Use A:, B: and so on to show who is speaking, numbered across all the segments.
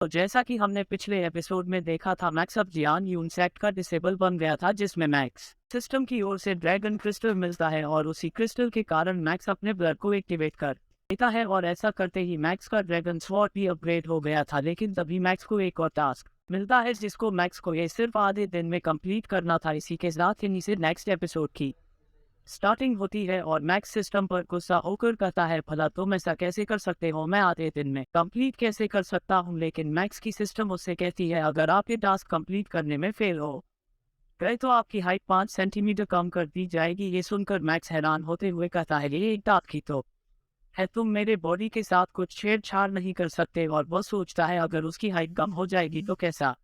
A: तो जैसा कि हमने पिछले एपिसोड में देखा था, मैक्स अब जियान यूनसेक्ट का डिसेबल बन गया था, जिसमें मैक्स सिस्टम की ओर से ड्रैगन क्रिस्टल मिलता है और उसी क्रिस्टल के कारण मैक्स अपने ब्लड को एक्टिवेट कर देता है और ऐसा करते ही मैक्स का ड्रैगन स्वॉर्ड भी अपग्रेड हो गया था। लेकिन तभी मैक्स को एक और टास्क मिलता है जिसको मैक्स को ये सिर्फ आधे दिन में कंप्लीट करना था। इसी के साथ इन्हीं से नेक्स्ट एपिसोड की स्टार्टिंग होती है और मैक्स सिस्टम पर गुस्सा होकर कहता है, भला तुम ऐसा कैसे कर सकते हो, मैं आधे दिन में कंप्लीट कैसे कर सकता हूँ। लेकिन मैक्स की सिस्टम उससे कहती है, अगर आप ये टास्क कंप्लीट करने में फेल हो गए तो आपकी हाइट 5 सेंटीमीटर कम कर दी जाएगी। ये सुनकर मैक्स हैरान होते हुए कहता है, ये एक टास्क ही तो है, तुम मेरे बॉडी के साथ कुछ छेड़छाड़ नहीं कर सकते। और वह सोचता है अगर उसकी हाइट कम हो जाएगी तो कैसा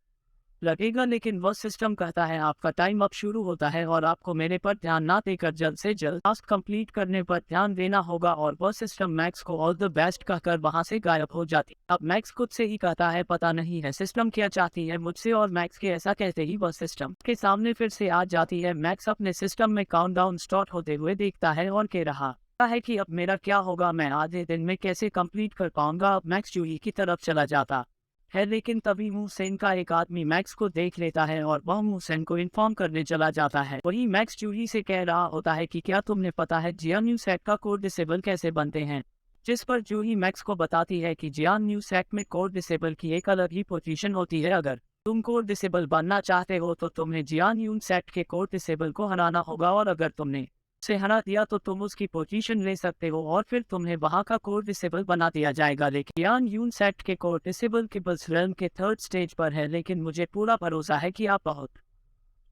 A: लगेगा। लेकिन वह सिस्टम कहता है, आपका टाइम अब शुरू होता है और आपको मेरे पर ध्यान ना देकर जल्द से जल्द टास्क कंप्लीट करने पर ध्यान देना होगा। और वह सिस्टम मैक्स को ऑल द बेस्ट कहकर वहां से गायब हो जाती है। अब मैक्स खुद से ही कहता है, पता नहीं है सिस्टम क्या चाहती है मुझसे। और मैक्स के ऐसा कहते ही वह सिस्टम के सामने फिर से आ जाती है। मैक्स अपने सिस्टम में काउंटडाउन स्टार्ट होते हुए देखता है और कह रहा है कि अब मेरा क्या होगा, मैं आधे दिन में कैसे कंप्लीट कर पाऊंगा। अब मैक्स जूही की तरफ चला जाता है, लेकिन तभी मुहसेन का एक आदमी मैक्स को देख लेता है और वह मुहसेन को इन्फॉर्म करने चला जाता है। वही मैक्स जूही से कह रहा होता है कि क्या तुमने पता है जियान यूसेक का कोड डिसेबल कैसे बनते हैं। जिस पर जूही मैक्स को बताती है कि जियान यूसेक में कोड डिसेबल की एक अलग ही पोजीशन होती है। अगर तुम कोड डिसेबल बनना चाहते हो तो तुम्हें जियान यूसेक के कोड डिसेबल को हराना होगा, और अगर तुमने से हरा दिया तो तुम उसकी पोजीशन ले सकते हो और फिर तुम्हें वहां का कोड डिसेबल बना दिया जाएगा। लेकिन जियान यूसेक के कोड डिसेबल के बस रन के 3rd स्टेज पर है, लेकिन मुझे पूरा भरोसा है कि आप बहुत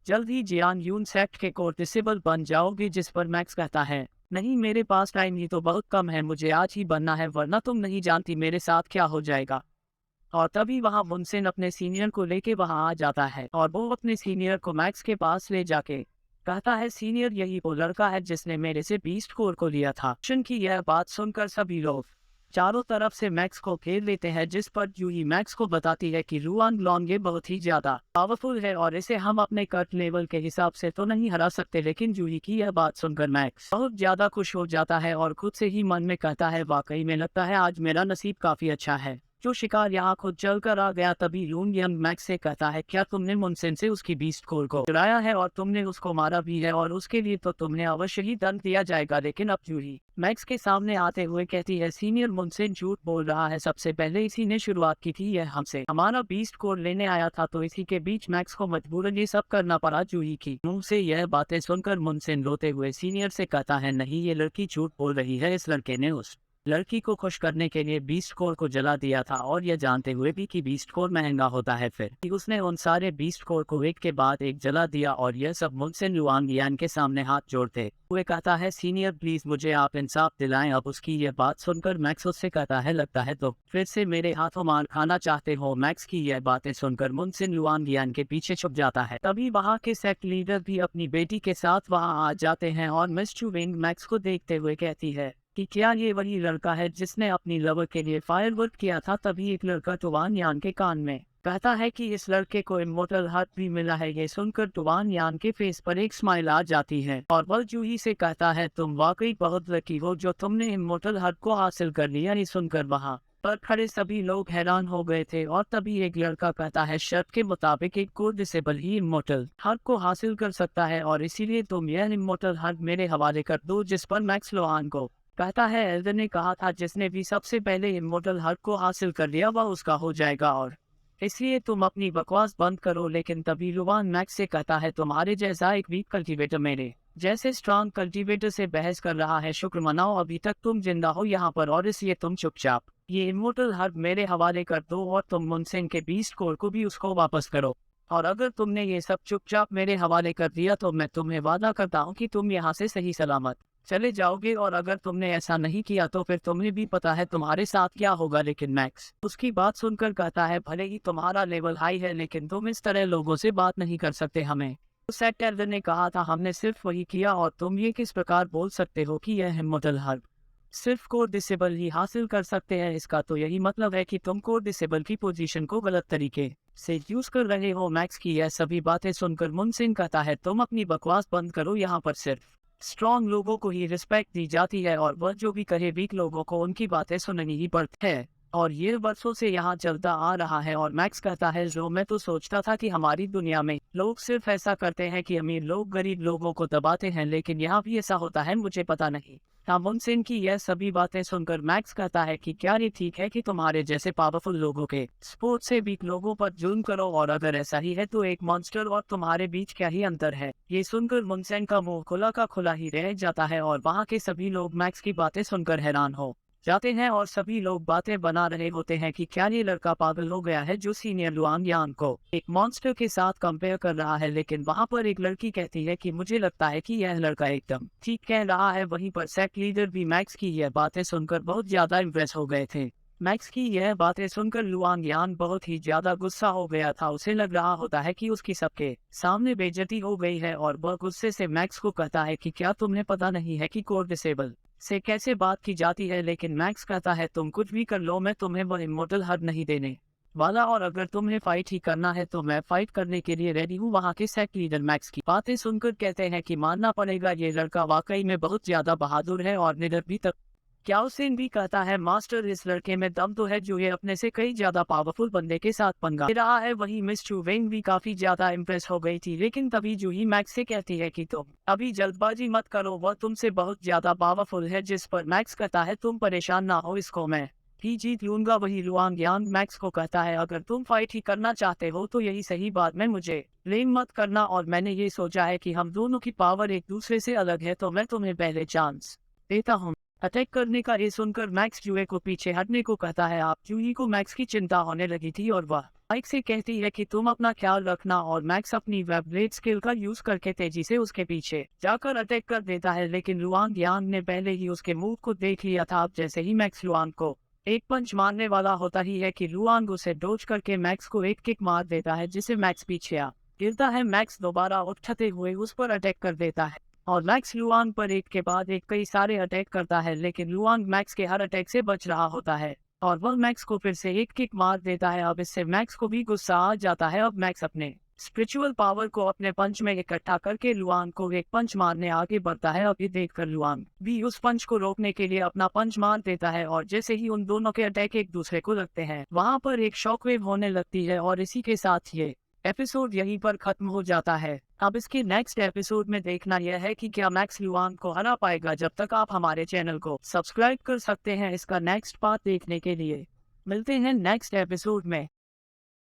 A: जल्द ही जियान यूसेक के कोड डिसेबल बन जाओगे। जिस पर मैक्स कहता है, नहीं मेरे पास टाइम ही तो बहुत कम है, मुझे आज ही बनना है, वरना तुम नहीं जानती मेरे साथ क्या हो जाएगा। और तभी वहां मुनसेन अपने सीनियर को लेके वहां आ जाता है और वो अपने सीनियर को मैक्स के पास ले जाके कहता है, सीनियर यही वो लड़का है जिसने मेरे से बीस्ट कोर को लिया था। शन की यह बात सुनकर सभी लोग चारों तरफ से मैक्स को घेर लेते हैं, जिस पर जूही मैक्स को बताती है कि रुआन लॉन्ग ये बहुत ही ज्यादा पावरफुल है और इसे हम अपने कट लेवल के हिसाब से तो नहीं हरा सकते। लेकिन जूही की यह बात सुनकर मैक्स बहुत ज्यादा खुश हो जाता है और खुद से ही मन में कहता है, वाकई में लगता है आज मेरा नसीब काफी अच्छा है जो शिकार यहाँ खुद चल कर आ गया। तभी लून यंग मैक्स से कहता है, क्या तुमने मुनसेन से उसकी बीस्ट कोर को चुराया है और तुमने उसको मारा भी है, और उसके लिए तो तुम्हें अवश्य ही दंड दिया जाएगा। लेकिन अब जूही मैक्स के सामने आते हुए कहती है, सीनियर मुनसेन झूठ बोल रहा है, सबसे पहले इसी ने शुरुआत की थी, यह हमसे हमारा बीस्ट कोर लेने आया था, तो इसी के बीच मैक्स को मजबूरन ये सब करना पड़ा। जूही की मुंह से यह बातें सुनकर मुनसेन रोते हुए सीनियर से कहता है, नहीं ये लड़की झूठ बोल रही है, इस लड़के ने उस लड़की को खुश करने के लिए बीस्ट कोर को जला दिया था, और यह जानते हुए भी कि बीस्ट कोर महंगा होता है, फिर उसने उन सारे बीस्ट कोर को एक के बाद एक जला दिया। और यह सब मुनसेन लुआंगियान के सामने हाथ जोड़ते हुए कहता है, सीनियर प्लीज मुझे आप इंसाफ दिलाएं। अब उसकी यह बात सुनकर मैक्स उससे कहता है, लगता है तो फिर से मेरे हाथों मार खाना चाहते हो। मैक्स की यह बातें सुनकर मुनसेन लुआंगियान के पीछे छुप जाता है। तभी वहाँ के सेक्ट लीडर भी अपनी बेटी के साथ वहाँ आ जाते हैं और मिस चुविंग मैक्स को देखते हुए कहती है कि क्या ये वही लड़का है जिसने अपनी लवर के लिए फायरवर्क किया था। तभी एक लड़का टुवान यान के कान में कहता है कि इस लड़के को इमोर्टल हार्ट भी मिला है। ये सुनकर टुवान यान के फेस पर एक स्माइल आ जाती है और वह जूही से कहता है, तुम वाकई बहुत लकी हो जो तुमने इमोर्टल हार्ट को हासिल कर लिया। ये सुनकर वहाँ पर खड़े सभी लोग हैरान हो गए थे। और तभी एक लड़का कहता है, शर्त के मुताबिक एक कोर डिसेबल ही इमोर्टल हार्ट को हासिल कर सकता है, और इसीलिए तुम यह इमोर्टल हार्ट मेरे हवाले कर दो। जिस पर मैक्स लोहान को कहता है, एल्डर ने कहा था जिसने भी सबसे पहले इमोर्टल हार्ट को हासिल कर लिया वह उसका हो जाएगा, और इसलिए तुम अपनी बकवास बंद करो। लेकिन तभी लुवान मैक्स से कहता है, तुम्हारे जैसा एक वीक कल्टीवेटर मेरे जैसे स्ट्रॉन्ग कल्टीवेटर से बहस कर रहा है, शुक्र मनाओ अभी तक तुम जिंदा हो यहाँ पर, और इसलिए तुम चुपचाप ये इमोर्टल हार्ट मेरे हवाले कर दो और तुम मुनसेन के बीस्ट कोर को भी उसको वापस करो। और अगर तुमने ये सब चुपचाप मेरे हवाले कर दिया तो मैं तुम्हें वादा करता हूँ कि तुम यहाँ से सही सलामत चले जाओगे, और अगर तुमने ऐसा नहीं किया तो फिर तुम्हें भी पता है तुम्हारे साथ क्या होगा। लेकिन मैक्स उसकी बात सुनकर कहता है, भले ही तुम्हारा लेवल हाई है लेकिन तुम इस तरह लोगों से बात नहीं कर सकते। हमें सेट एल्डर ने कहा था, हमने सिर्फ वही किया, और तुम ये किस प्रकार बोल सकते हो कि यह इमोर्टल हार्ट सिर्फ कोर डिसेबल ही हासिल कर सकते हैं। इसका तो यही मतलब है कि तुम कोर डिसेबल की पोजीशन को गलत तरीके से यूज कर रहे हो। मैक्स की यह सभी बातें सुनकर मुनसेन कहता है, तुम अपनी बकवास बंद करो, यहाँ पर सिर्फ स्ट्रॉन्ग लोगों को ही रिस्पेक्ट दी जाती है, और वह जो भी कहे वीक लोगों को उनकी बातें सुननी ही पड़ती है। और ये बरसों से यहाँ चलता आ रहा है। और मैक्स कहता है, जो मैं तो सोचता था कि हमारी दुनिया में लोग सिर्फ ऐसा करते हैं कि अमीर लोग गरीब लोगों को दबाते हैं, लेकिन यहाँ भी ऐसा होता है, मुझे पता नहीं। तामुनसेन की यह सभी बातें सुनकर मैक्स कहता है कि क्या ये ठीक है कि तुम्हारे जैसे पावरफुल लोगों के स्पोर्ट से वीक लोगों पर जुल्म करो, और अगर ऐसा ही है तो एक मॉन्स्टर और तुम्हारे बीच क्या ही अंतर है। ये सुनकर मुनसेन का मुंह खुला का खुला ही रह जाता है और वहाँ के सभी लोग मैक्स की बातें सुनकर हैरान हो जाते हैं और सभी लोग बातें बना रहे होते हैं कि क्या ये लड़का पागल हो गया है जो सीनियर लुआंग यान को एक मॉन्स्टर के साथ कंपेयर कर रहा है। लेकिन वहाँ पर एक लड़की कहती है कि मुझे लगता है कि यह लड़का एकदम ठीक कह रहा है। वहीं पर सेक्ट लीडर भी मैक्स की यह बातें सुनकर बहुत ज्यादा इम्प्रेस हो गए थे। मैक्स की यह बातें सुनकर लुआंग यान बहुत ही ज्यादा गुस्सा हो गया था। उसे लग रहा होता है कि उसकी सबके सामने बेइज्जती हो गई है और वह गुस्से से मैक्स को कहता है कि क्या तुम्हें पता नहीं है कि कोर डिसेबल से कैसे बात की जाती है। लेकिन मैक्स कहता है, तुम कुछ भी कर लो, मैं तुम्हें वह इमोर्टल हद नहीं देने वाला, और अगर तुम्हें फाइट ही करना है तो मैं फाइट करने के लिए रेडी हूँ। वहाँ के सेक्ट लीडर मैक्स की बातें सुनकर कहते हैं कि मानना पड़ेगा, ये लड़का वाकई में बहुत ज्यादा बहादुर है और निडर भी। तक क्याओसिन भी कहता है, मास्टर इस लड़के में दम तो है जो ये अपने से कई ज्यादा पावरफुल बंदे के साथ पंगा ले रहा है। वहीं मिस चू वेंग भी काफी ज्यादा इम्प्रेस हो गई थी, लेकिन तभी जूही मैक्स से कहती है कि तुम अभी जल्दबाजी मत करो, वह तुमसे बहुत ज्यादा पावरफुल है। जिस पर मैक्स कहता है, तुम परेशान ना हो, इसको मैं ही जीत लूंगा। वही लुआंग यांग मैक्स को कहता है, अगर तुम फाइट ही करना चाहते हो तो यही सही बात में मुझे ब्लेम मत करना, और मैंने ये सोचा है कि हम दोनों की पावर एक दूसरे से अलग है, तो मैं तुम्हें पहले चांस देता हूँ अटैक करने का। ये सुनकर मैक्स जूही को पीछे हटने को कहता है। आप जूही को मैक्स की चिंता होने लगी थी और वह माइक से कहती है कि तुम अपना ख्याल रखना, और मैक्स अपनी वेबब्लेड स्किल का यूज करके तेजी से उसके पीछे जाकर अटैक कर देता है। लेकिन लुआंग यांग ने पहले ही उसके मूव को देख लिया था। अब जैसे ही मैक्स लुआंग को एक पंच मारने वाला होता ही है कि लुआंग उसे डोज करके मैक्स को एक किक मार देता है, जिसे मैक्स पीछे आ गिरता है। मैक्स दोबारा उठते हुए उस पर अटैक कर देता है और मैक्स लुआंग पर एक के बाद एक कई सारे अटैक करता है, लेकिन लुआंग मैक्स के हर अटैक से बच रहा होता है और वह मैक्स को फिर से एक किक मार देता है। अब इससे मैक्स को भी गुस्सा आ जाता है। अब मैक्स अपने स्पिरिचुअल पावर को अपने पंच में इकट्ठा करके लुआंग को एक पंच मारने आगे बढ़ता है। अब ये देखकर लुआंग भी उस पंच को रोकने के लिए अपना पंच मार देता है, और जैसे ही उन दोनों के अटैक एक दूसरे को लगते हैं, वहां पर एक शॉकवेव होने लगती है। और इसी के साथ ये एपिसोड यहीं पर खत्म हो जाता है। अब इसके नेक्स्ट एपिसोड में देखना यह है कि क्या मैक्स लुआंग को हरा पाएगा। जब तक आप हमारे चैनल को सब्सक्राइब कर सकते हैं इसका नेक्स्ट पार्ट देखने के लिए। मिलते हैं नेक्स्ट एपिसोड में।